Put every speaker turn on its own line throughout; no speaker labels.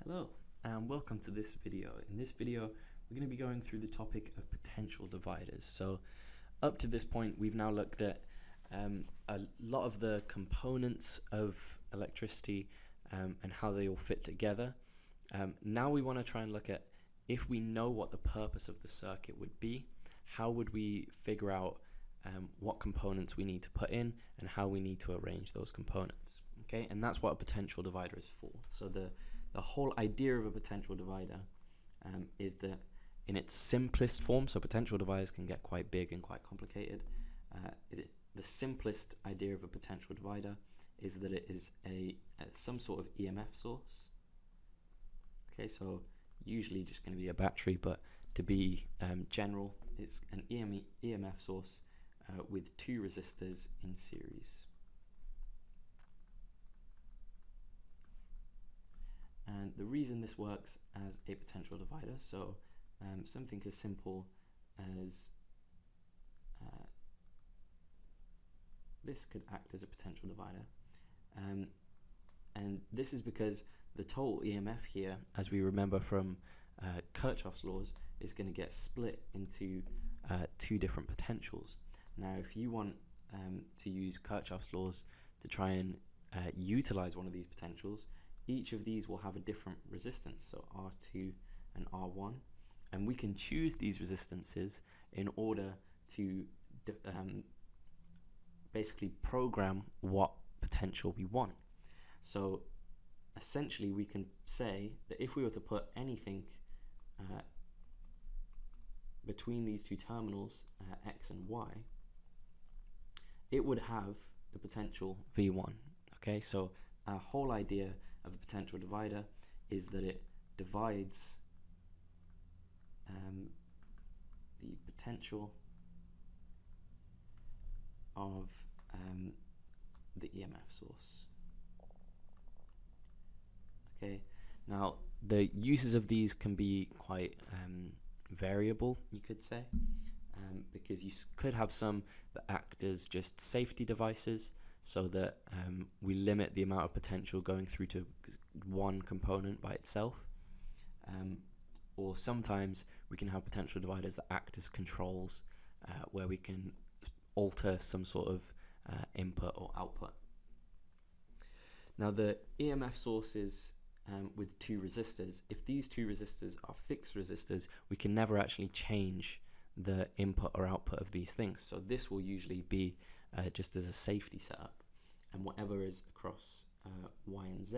Hello and welcome to this video. In this video we're going to be going through the topic of potential dividers. So up to this point we've now looked at a lot of the components of electricity and how they all fit together. Now we want to try and look at, if we know what the purpose of the circuit would be, how would we figure out what components we need to put in and how we need to arrange those components. Okay, and that's what a potential divider is for. So the whole idea of a potential divider is that in its simplest form, so potential dividers can get quite big and quite complicated. The simplest idea of a potential divider is that it is some sort of EMF source. Okay, so usually just going to be a battery, but to be general, it's an EMF source with two resistors in series. And the reason this works as a potential divider, so something as simple as this could act as a potential divider. And this is because the total EMF here, as we remember from Kirchhoff's laws, is going to get split into two different potentials. Now, if you want to use Kirchhoff's laws to try and utilize one of these potentials, each of these will have a different resistance, so R2 and R1, and we can choose these resistances in order to basically program what potential we want. So essentially we can say that if we were to put anything between these two terminals, X and Y, it would have the potential V1. Okay, so our whole idea of a potential divider is that it divides the potential of the EMF source. Okay, now the uses of these can be quite variable, you could say, because you could have some that act as just safety devices, so that we limit the amount of potential going through to one component by itself. Or sometimes we can have potential dividers that act as controls, where we can alter some sort of input or output. Now the EMF sources with two resistors, if these two resistors are fixed resistors, we can never actually change the input or output of these things. So this will usually be just as a safety setup, and whatever is across Y and Z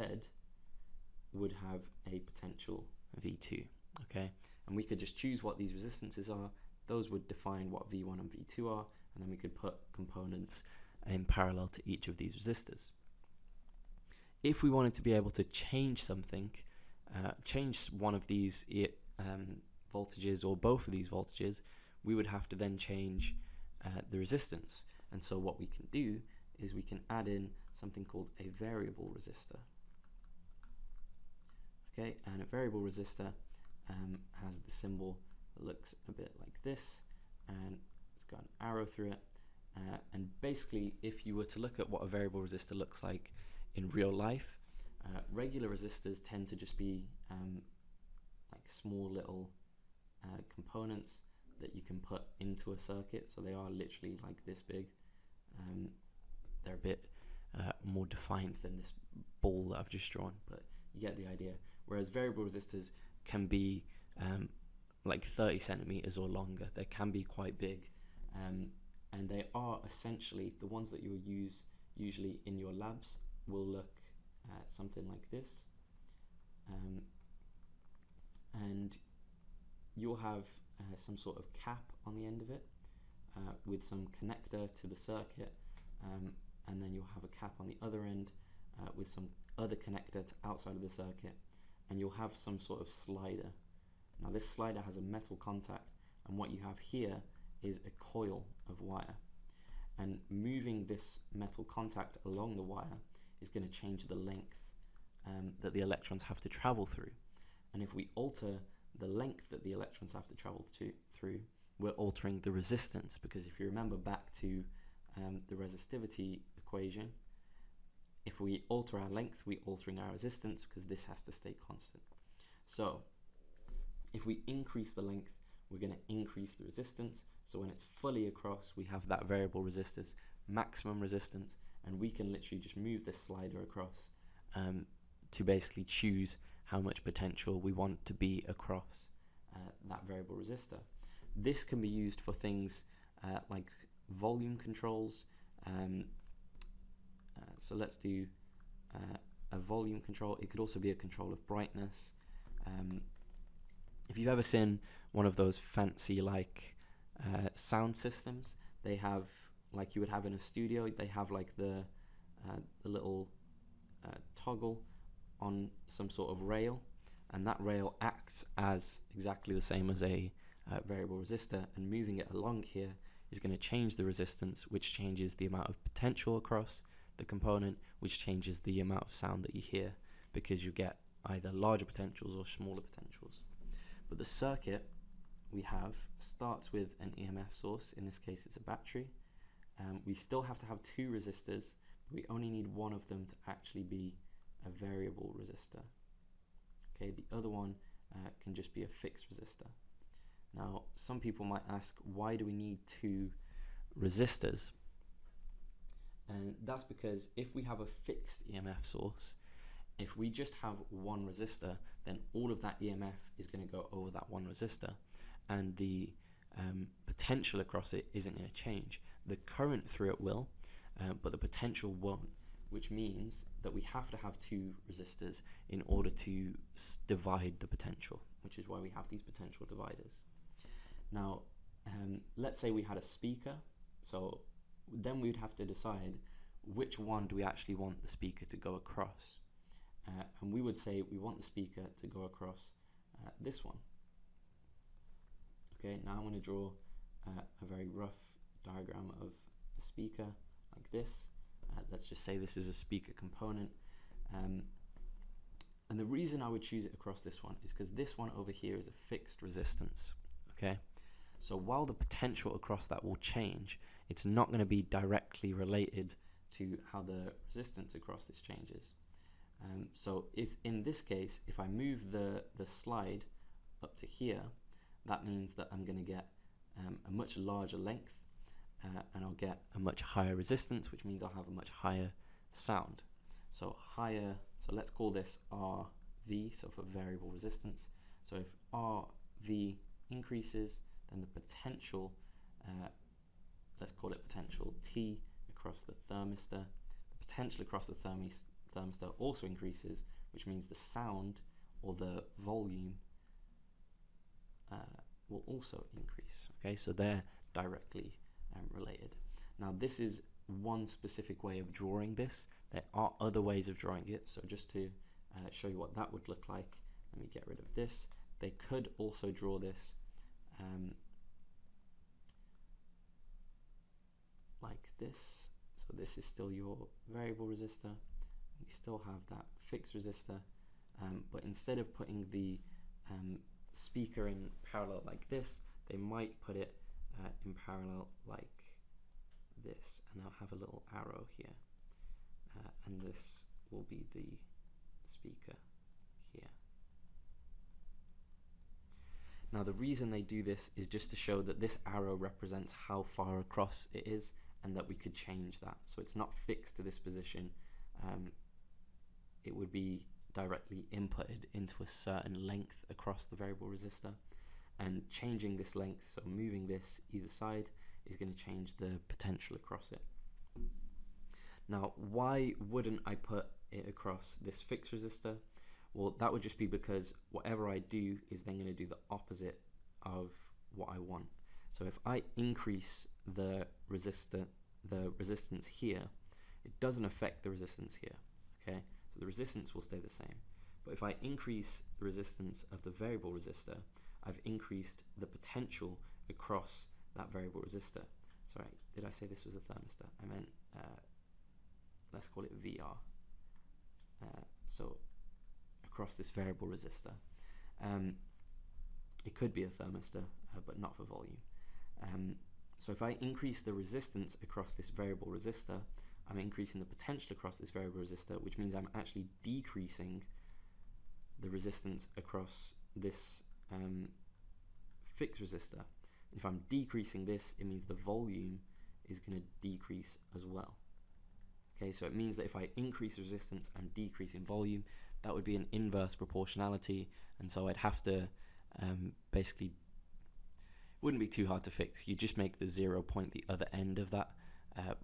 would have a potential V2. Okay, and we could just choose what these resistances are. Those would define what V1 and V2 are, and then we could put components in parallel to each of these resistors. If we wanted to be able to change something, change one of these voltages or both of these voltages, we would have to then change the resistance. And so what we can do is we can add in something called a variable resistor. Okay, and a variable resistor has the symbol that looks a bit like this, and it's got an arrow through it. And basically, if you were to look at what a variable resistor looks like in real life, regular resistors tend to just be like small little components that you can put into a circuit, so they are literally like this big. They're a bit more defined than this ball that I've just drawn, but you get the idea. Whereas variable resistors can be like 30 centimeters or longer. They can be quite big, and they are essentially the ones that you'll use usually in your labs will look something like this, and you'll have some sort of cap on the end of it with some connector to the circuit, and then you'll have a cap on the other end with some other connector to outside of the circuit, and you'll have some sort of slider. Now this slider has a metal contact, and what you have here is a coil of wire, and moving this metal contact along the wire is going to change the length that the electrons have to travel through. And if we alter the length that the electrons have to travel through, we're altering the resistance, because if you remember back to the resistivity equation, if we alter our length, we're altering our resistance, because this has to stay constant. So if we increase the length, we're going to increase the resistance. So when it's fully across, we have that variable resistance, maximum resistance, and we can literally just move this slider across to basically choose how much potential we want to be across that variable resistor. This can be used for things like volume controls. So let's do a volume control. It could also be a control of brightness. If you've ever seen one of those fancy like sound systems, they have, like you would have in a studio, they have like the little toggle on some sort of rail, and that rail acts as exactly the same as a variable resistor, and moving it along here is going to change the resistance, which changes the amount of potential across the component, which changes the amount of sound that you hear, because you get either larger potentials or smaller potentials. But the circuit we have starts with an EMF source. In this case, it's a battery. We still have to have two resistors, but we only need one of them to actually be a variable resistor. Okay, the other one can just be a fixed resistor. Now, some people might ask, why do we need two resistors? And that's because if we have a fixed EMF source, if we just have one resistor, then all of that EMF is going to go over that one resistor, and the potential across it isn't going to change. The current through it will, but the potential won't, which means that we have to have two resistors in order to divide the potential, which is why we have these potential dividers. Now, let's say we had a speaker, so then we'd have to decide which one do we actually want the speaker to go across. And we would say we want the speaker to go across this one. Okay, now I'm going to draw a very rough diagram of a speaker like this. Let's just say this is a speaker component. And the reason I would choose it across this one is because this one over here is a fixed resistance. Okay, so while the potential across that will change, it's not going to be directly related to how the resistance across this changes. So if in this case, if I move the slide up to here, that means that I'm going to get a much larger length, and I'll get a much higher resistance, which means I'll have a much higher sound. So higher, so let's call this RV, so for variable resistance. So if RV increases, then the potential, let's call it potential T across the thermistor. The potential across the thermistor also increases, which means the sound or the volume will also increase. Okay, so they're directly related. Now this is one specific way of drawing this. There are other ways of drawing it, so just to show you what that would look like, let me get rid of this. They could also draw this like this. So this is still your variable resistor. We still have that fixed resistor, but instead of putting the speaker in parallel like this, they might put it in parallel like this, and they'll have a little arrow here, and this will be the speaker here. Now the reason they do this is just to show that this arrow represents how far across it is, and that we could change that. So it's not fixed to this position. It would be directly inputted into a certain length across the variable resistor, and changing this length, so moving this either side, is going to change the potential across it. Now, why wouldn't I put it across this fixed resistor? Well, that would just be because whatever I do is then going to do the opposite of what I want. So if I increase the resistance here, it doesn't affect the resistance here. Okay, so the resistance will stay the same. But if I increase the resistance of the variable resistor, I've increased the potential across that variable resistor. Sorry, did I say this was a thermistor? I meant, let's call it VR. So across this variable resistor. It could be a thermistor, but not for volume. So if I increase the resistance across this variable resistor, I'm increasing the potential across this variable resistor, which means I'm actually decreasing the resistance across this fixed resistor. If I'm decreasing this, it means the volume is going to decrease as well. Okay, so it means that if I increase resistance, I'm decreasing volume. That would be an inverse proportionality, and so I'd have to basically, wouldn't be too hard to fix. You just make the 0 point the other end of that,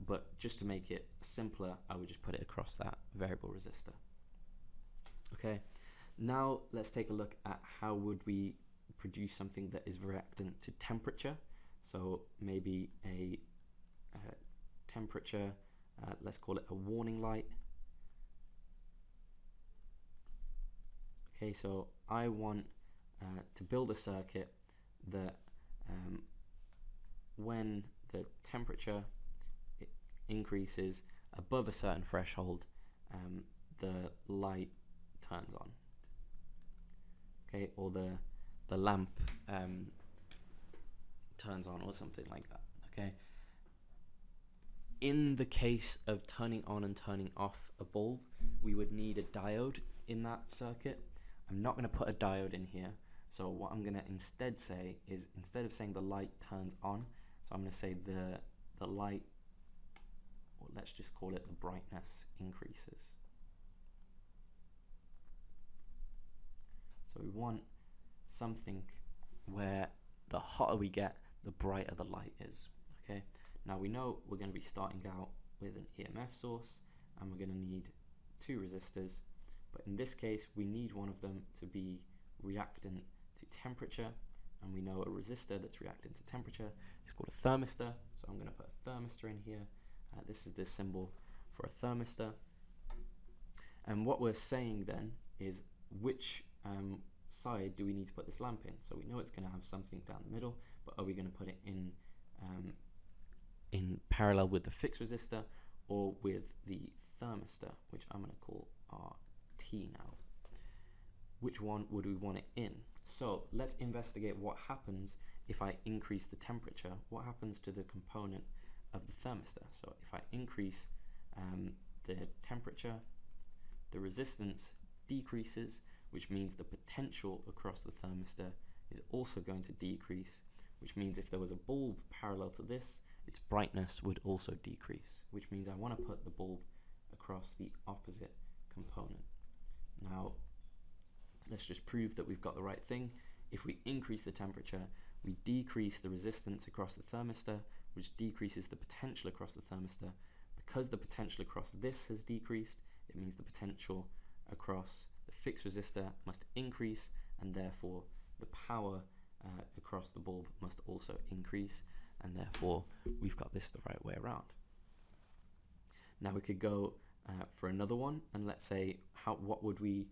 but just to make it simpler, I would just put it across that variable resistor. Okay, now let's take a look at how would we produce something that is reactant to temperature. So maybe a temperature, let's call it a warning light. Okay, so I want to build a circuit that when the temperature increases above a certain threshold, the light turns on. Okay, or the lamp turns on, or something like that. Okay. In the case of turning on and turning off a bulb, we would need a diode in that circuit. I'm not going to put a diode in here. So what I'm going to instead say is, instead of saying the light turns on, so I'm going to say the light, or let's just call it the brightness, increases. So we want something where the hotter we get, the brighter the light is. Okay. Now we know we're going to be starting out with an EMF source, and we're going to need 2 resistors, but in this case we need one of them to be reactant to temperature, and we know a resistor that's reactant to temperature is called a thermistor, so I'm going to put a thermistor in here. This is the symbol for a thermistor, and what we're saying then is which side do we need to put this lamp in. So we know it's going to have something down the middle, but are we going to put it in parallel with the fixed resistor or with the thermistor, which I'm going to call RT now? Which one would we want it in? So let's investigate what happens if I increase the temperature. What happens to the component of the thermistor? So if I increase the temperature, the resistance decreases, which means the potential across the thermistor is also going to decrease, which means if there was a bulb parallel to this, its brightness would also decrease, which means I want to put the bulb across the opposite component. Now, let's just prove that we've got the right thing. If we increase the temperature, we decrease the resistance across the thermistor, which decreases the potential across the thermistor. Because the potential across this has decreased, it means the potential across the fixed resistor must increase, and therefore the power across the bulb must also increase, and therefore we've got this the right way around. Now we could go for another one, and let's say how would we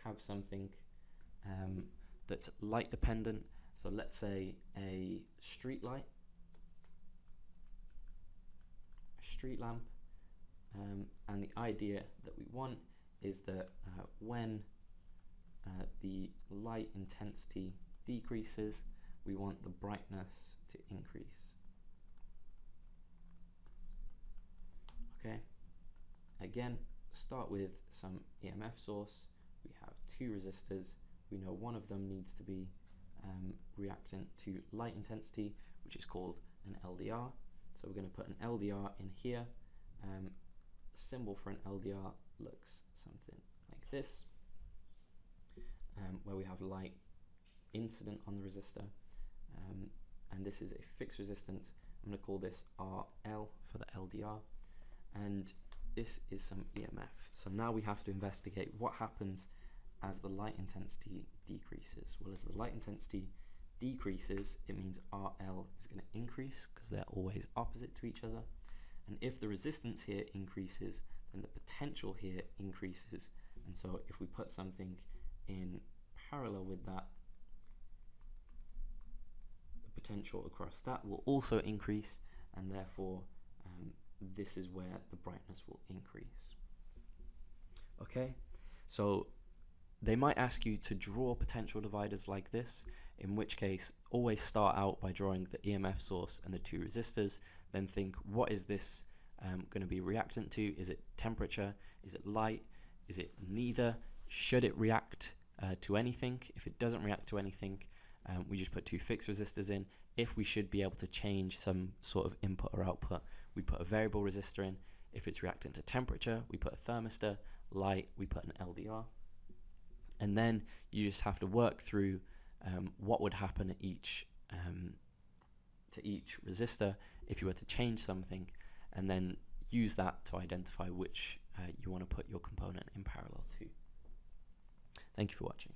have something that's light dependent. So let's say a street light, a street lamp, and the idea that we want is that when the light intensity decreases, we want the brightness to increase. Okay, again, start with some EMF source. We have 2 resistors. We know one of them needs to be reactant to light intensity, which is called an LDR. So we're going to put an LDR in here. Symbol for an LDR looks something like this, where we have light incident on the resistor, and this is a fixed resistance. I'm going to call this RL for the LDR, and this is some EMF. So now we have to investigate what happens as the light intensity decreases. Well, as the light intensity decreases, it means RL is going to increase because they're always opposite to each other. And if the resistance here increases, then the potential here increases. And so if we put something in parallel with that, the potential across that will also increase, and therefore this is where the brightness will increase. Okay, so they might ask you to draw potential dividers like this, in which case always start out by drawing the EMF source and the 2 resistors, then think, what is this going to be reactant to? Is it temperature? Is it light? is it neither? Should it react to anything? If it doesn't react to anything, we just put 2 fixed resistors in. If we should be able to change some sort of input or output, we put a variable resistor in. If it's reacting to temperature, we put a thermistor. Light, we put an LDR. And then you just have to work through what would happen at each to each resistor if you were to change something, and then use that to identify which you want to put your component in parallel to. Thank you for watching.